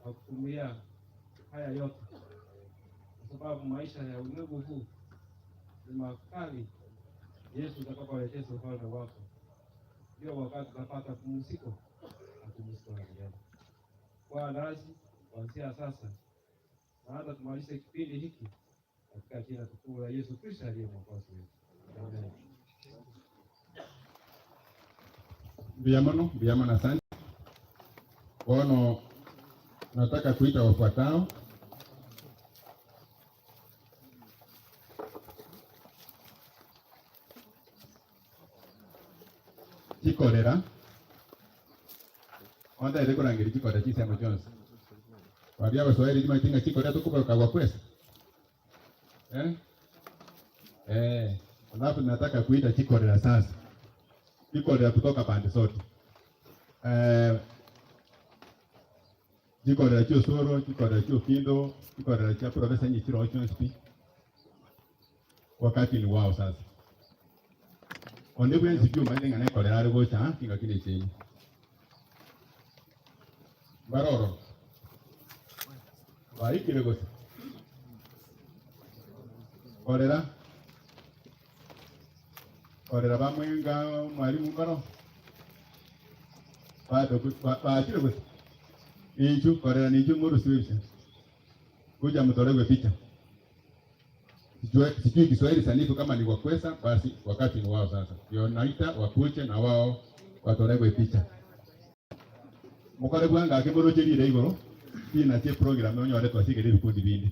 na kuvumilia haya yote, kwa sababu maisha ya ulimwengu huu ni makali. Yesu atakapoletea ufalme wako, ndio wakati tutapata pumziko na pumziko la milele. Kwa nasi kuanzia sasa na hata tumalize kipindi hiki katika jina tukufu la Yesu Kristo aliye mwokozi wetu. Amen. Biyamano, asante. Ono nataka kuita wafuatao. Chikorera. Onda ile kurangiri chikorera chisema Jones. Wabia Waswahili jima tinga chikorera tukupa kwa kwesa. Alafu nataka kuita chikorera sasa. Chikorera kutoka pande zote. Chikorera cha Osoro, chikorera cha Kindo, chikorera cha Profesa Nyitiro Chonspi. Wakati ni wao sasa. Onde bwenzi pio mande ngane korera rugo cha kinga kile chini. Baroro. Vai kile gosi. Korera ba Moenga mwalimu baro. Ba kile gosi. Inchu korera ninchu muru siwisha. Kuja mtolewe picha. Sijui Kiswahili sanifu kama ni wakwesa, basi wakati ni wao sasa. Ndio naita wakuche na wao watolewe picha. Mukore bwanga akiboro jeri igoro. Hii na tie program onyo wale twasige ndi vikundi bindi.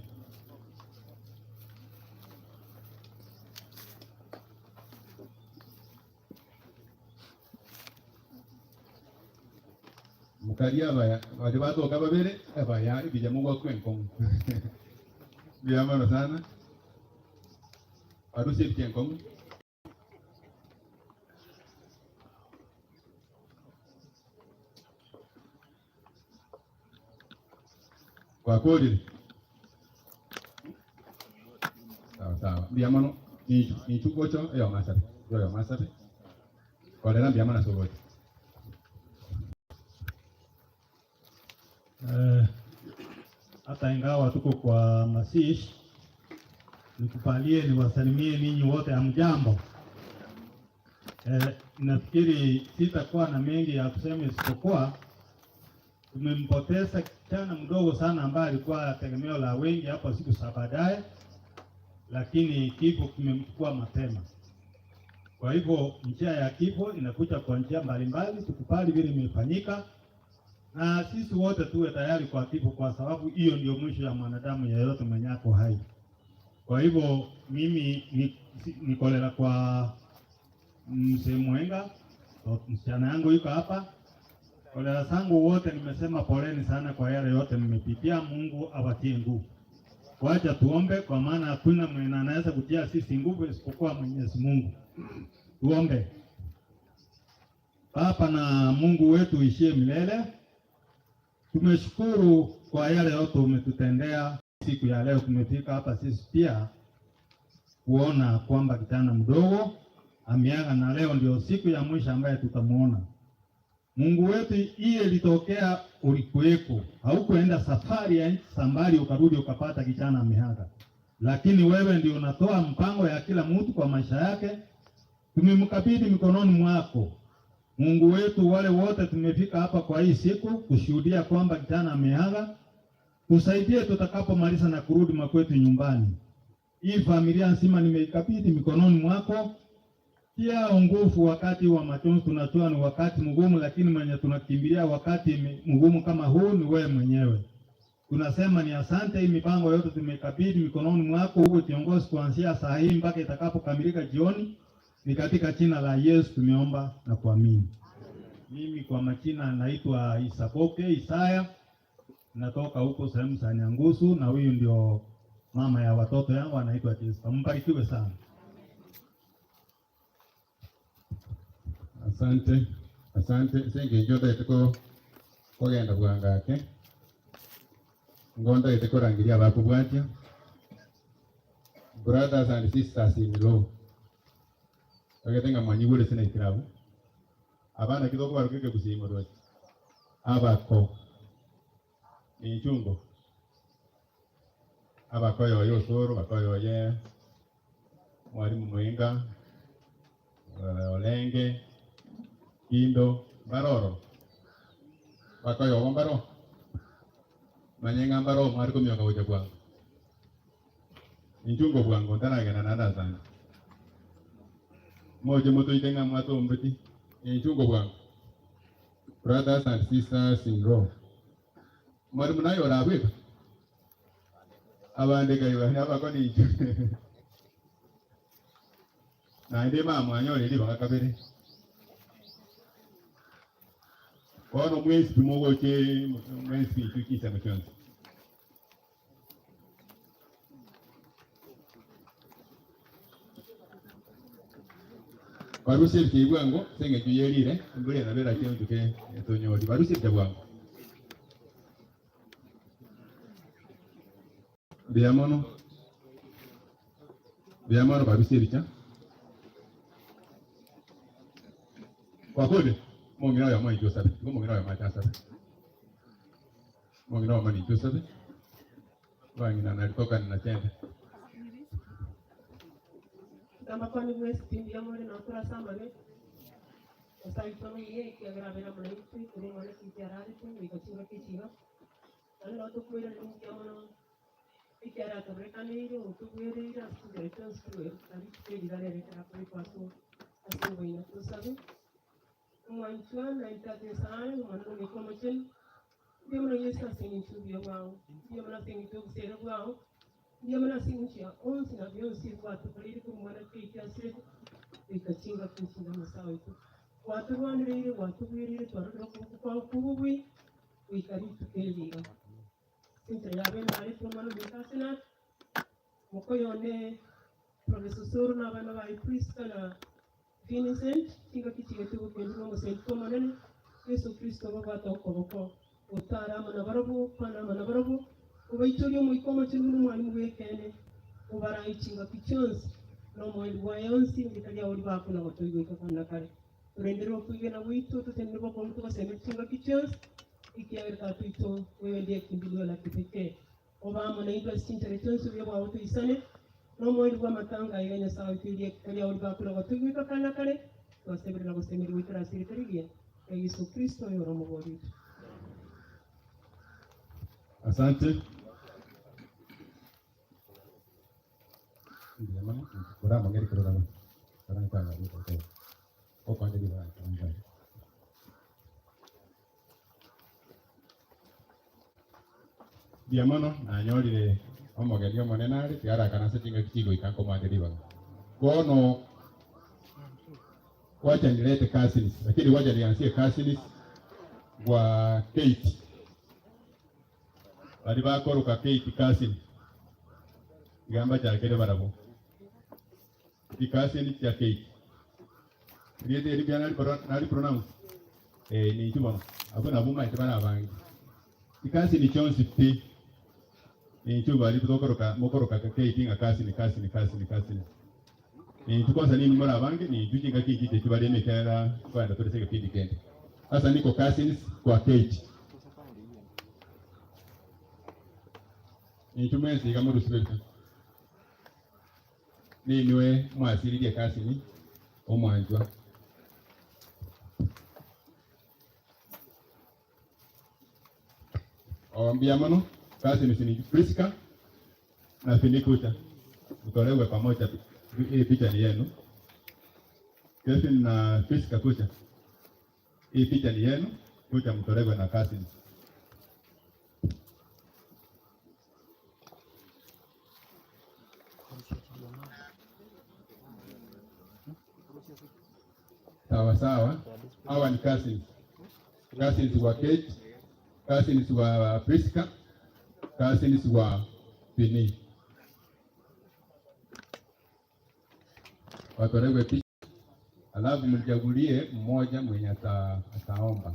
Mukaria baya, wale watu kababere, baya ibija Mungu akwenkong. Biyamano sana. Harusi Kenkong. Kwa kodi. Sawa. Biyamano ni chukocho ya masabe. Yo masabe. Kwa lera biyamana sobote. Hata ingawa tuko kwa masishi, nikupalie niwasalimie ninyi wote hamjambo. Nafikiri sitakuwa na mengi ya kusema isipokuwa tumempoteza kijana mdogo sana ambaye alikuwa tegemeo la wengi hapo siku za baadaye, lakini kifo kimemchukua mapema. Kwa hivyo njia ya kifo inakuja kwa njia mbalimbali, tukubali vile imefanyika na sisi wote tuwe tayari kwa kifo, kwa sababu hiyo ndio mwisho ya mwanadamu yeyote mwenye ako hai. Kwa hivyo mimi nikolera kwa mzee Moenga, msichana yangu yuko hapa. Kolera zangu wote nimesema poleni sana kwa yale yote mmepitia. Mungu awatie nguvu. Wacha tuombe, kwa maana hakuna mwenye anaweza kutia sisi nguvu isipokuwa Mwenyezi Mungu. Tuombe. Baba na Mungu wetu ishie milele, tumeshukuru kwa yale yote umetutendea. Siku ya leo tumefika hapa sisi pia kuona kwamba kijana mdogo ameaga, na leo ndio siku ya mwisho ambaye tutamuona. Mungu wetu, hii ilitokea ulikuweko, haukuenda safari ya nchi sambali ukarudi ukapata kijana ameaga, lakini wewe ndio unatoa mpango ya kila mtu kwa maisha yake. Tumemkabidhi mikononi mwako Mungu wetu. Wale wote tumefika hapa kwa hii siku kushuhudia kwamba kijana ameaga, tusaidie tutakapomaliza na kurudi makwetu nyumbani. Hii familia nzima nimeikabidhi mikononi mwako. Pia nguvu wakati wa machozi, tunatoa ni wakati mgumu, lakini mwenye tunakimbilia wakati mgumu kama huu ni wewe mwenyewe. Tunasema ni asante. Hii mipango yote tumekabidhi mikononi mwako, uwe kiongozi kuanzia saa hii mpaka itakapokamilika jioni. Ni katika jina la Yesu tumeomba na kuamini. Mimi kwa majina naitwa Isaya. Natoka huko sehemu za Nyangusu, na huyu ndio mama ya watoto yangu anaitwa Jessica. Mbarikiwe sana. Asante. Senge joda itiko kogenda bwangake. Ngonda itiko rangiria bakubwatia. Brothers and sisters in law. Ogetenga mwanyigule sina ikirabu. Abana kidoko barukeke kusimo rwati. Abako. inchungo abakoyo yo Osoro bakoyo ye mwalimu Moenga Olenge Indo Baroro bakoyo bombaro manyenga mbaro mwari kumyoka uja bwangu inchungo bwangu ndaragena nada sana moje moto itenga mwato mbeti inchungo bwangu. Brothers and sisters in law, mwalimu nayo labweka abandika iba abakoni na ndi mama anyole ndi bakakabere ono mwezi tumogo che mwezi tukisa mchonzi barusi kibwango senge tuyelire mbule na bera cyo tuke tonyoli barusi kibwango biamono barusi bicha kwa kode mongira ya mwa Joseph ko mongira ya mata sabe mongira ya mwa Joseph wangina na likoka na tenda kama kwani mwezi pindi ya mwere na otura samane osaitono ye que agravera mwananchi kule mwana kijarari tu nikachinga kichiga nalo tukwira ningiamono ikiara tabrekanire utukwira asubire transfer ali kidare rekara kwa paso asungo ina tusabe mwanchwa na itate sana mwana ni kama chen ndio mwana yesa singi tubio wao ndio mwana singi tubio sera wao ndio mwana singi chia onsi na vyo si watu kuliri kumwana kitia sire ikachinga kinchinga masawa itu watu wanire watu wirire twarura kwa kubwi wikari tukeliga sinta yabe nari kumwana bikasina mukoyone professor Osoro na bana ba priest na Vincent kinga kichiga tuko kendo ngo sento manene Yesu Kristo baba toko utara mana barabu pana mana barabu ubaitorio mu ikoma cy'umuntu mwalimu wekene ubara ichinga kichonzi no mwalimu wa yonsi ndikalia uri bakuna batoyika kana kare urendero kwigena wito tutendero kwa mtu baseme ichinga kichonzi ikiaga tuito wewe ndiye kimbilio la kipekee obama na indwa sinteretonsi byo bwa watu isane no mwalimu wa matanga yenya sawa kile kalia uri bakuna batoyika kana kare wasebera gusemera witara sirikarigia Yesu Kristo yoro mugori. Asante. Jamani, kuna mangeri kidogo. Karani kana hiyo. Kwa pande bila kwanza. Diamono na nyolire omogerio monenari tiara kana setinga kichigo ikanko mandiriwa. Kono wacha nilete cousins, lakini wacha nianzie cousins wa Kate. Bali bakoroka Kate cousin. Gamba cha kile barabo. Di cousin ya Kate. Ndiye ile biana nali pronounce ni chuba. Abona buma itibana abangi. Di cousin chonsi pi. Ni chuba ali kutokoroka mokoroka Kate inga cousin. Ni tukosa nini mora bangi ni tujinga kiki tibali mekera kwa ndo tuleseka pindi kende. Sasa niko cousins kwa Kate. Ni tumesi kama rusibeta. Ni niwe mwasiri ya cousins omwanjwa. Awambia mano cousins ni Priska na Finikuta. Utolewe pamoja hii picha ni yenu. Kevin na Priska kucha. Hii picha ni yenu. Kucha mtolewe na cousins. Sawa. Hawa ni cousins. Cousins wa Kate, cousins wa Priska, cousins wa Pini. Watolewe picha. Alafu mnichagulie mmoja mwenye ataomba.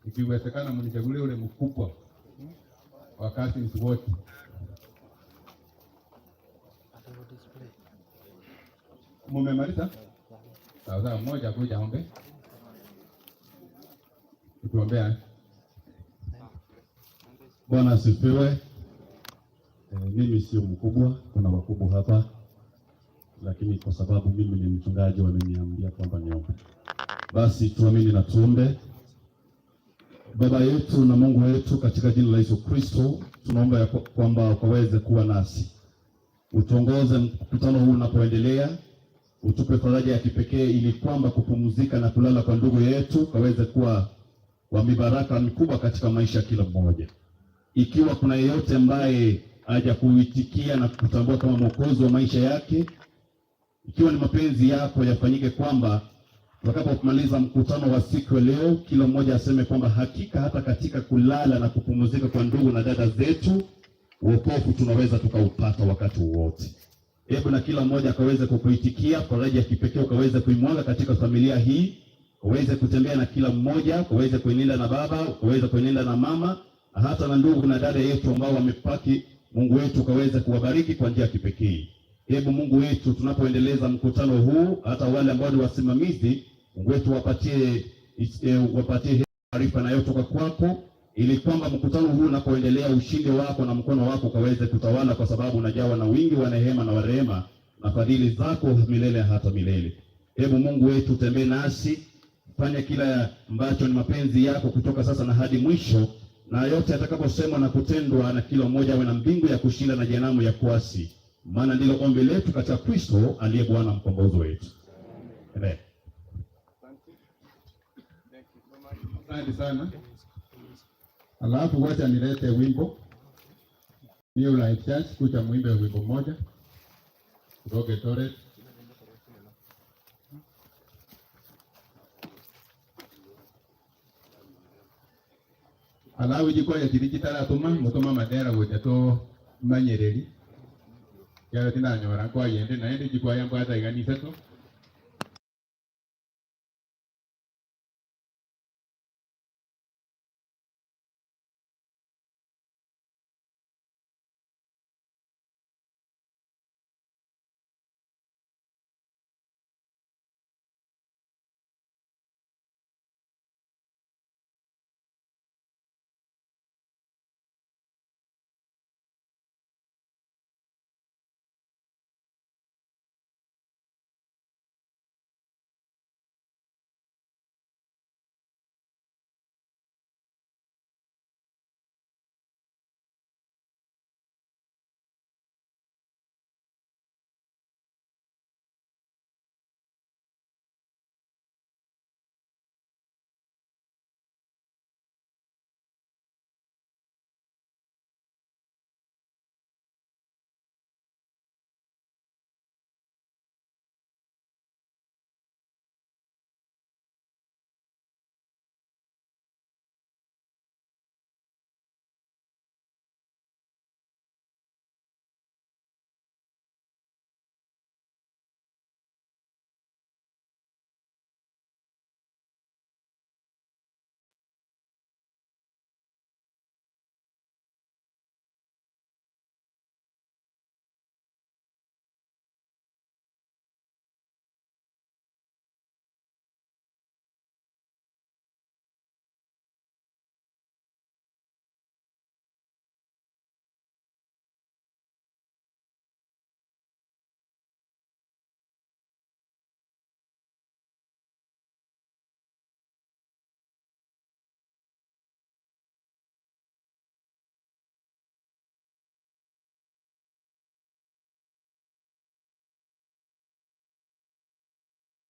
Ikiwezekana mnichagulie ule mkubwa wa cousins wote. Mumemaliza? Sawa, mmoja kuja ombe. Tuombea. Bwana asifiwe. Mimi sio mkubwa, kuna wakubwa hapa, lakini kwa sababu mimi ni mchungaji wameniambia kwamba niombe. Basi tuamini na tuombe. Baba yetu na Mungu wetu, katika jina la Yesu Kristo, tunaomba kwamba ukaweze kuwa nasi. Utuongoze mkutano huu unapoendelea, utupe faraja ya kipekee ili kwamba kupumzika na kulala kwa ndugu yetu kaweze kuwa wa mibaraka mikubwa katika maisha ya kila mmoja. Ikiwa kuna yeyote ambaye haja kuitikia na kutambua kama mwokozi wa maisha yake, ikiwa ni mapenzi yako yafanyike kwamba tutakapomaliza mkutano wa siku ya leo, kila mmoja aseme kwamba hakika hata katika kulala na kupumzika kwa ndugu na dada zetu, wokovu tunaweza tukaupata wakati wote. Hebu na kila mmoja akaweze kukuitikia, faraja ya kipekee ukaweze kuimwaga katika familia hii, ukaweze kutembea na kila mmoja, ukaweze kuenenda na baba, ukaweze kuenenda na mama, hata na ndugu na dada yetu ambao wamepaki. Mungu wetu ukaweze kuwabariki kwa njia ya kipekee. Hebu Mungu wetu, tunapoendeleza mkutano huu, hata wale ambao ni wasimamizi, Mungu wetu wapatie taarifa na yote kwako, ili kwamba mkutano huu unapoendelea, ushindi wako na mkono wako ukaweze kutawala, kwa sababu unajawa na wingi wa neema na rehema na fadhili zako milele hata milele. Hebu Mungu wetu tembee nasi, fanya kila ambacho ni mapenzi yako kutoka sasa na hadi mwisho, na yote atakaposemwa na kutendwa na kila mmoja awe na mbingu ya kushinda na jehanamu ya kuasi. Maana ndilo ombi letu katika Kristo aliye Bwana mkombozi wetu. Amen. Asante sana. Alafu wacha nilete wimbo. New Life Church kucha muimbe wimbo mmoja. Kutoka Tore. Alafu jiko ya kirikitara mutoma madera wote manyereri. Yaro tina nyora kwa yende na yende jiko ya mbata iganisa to.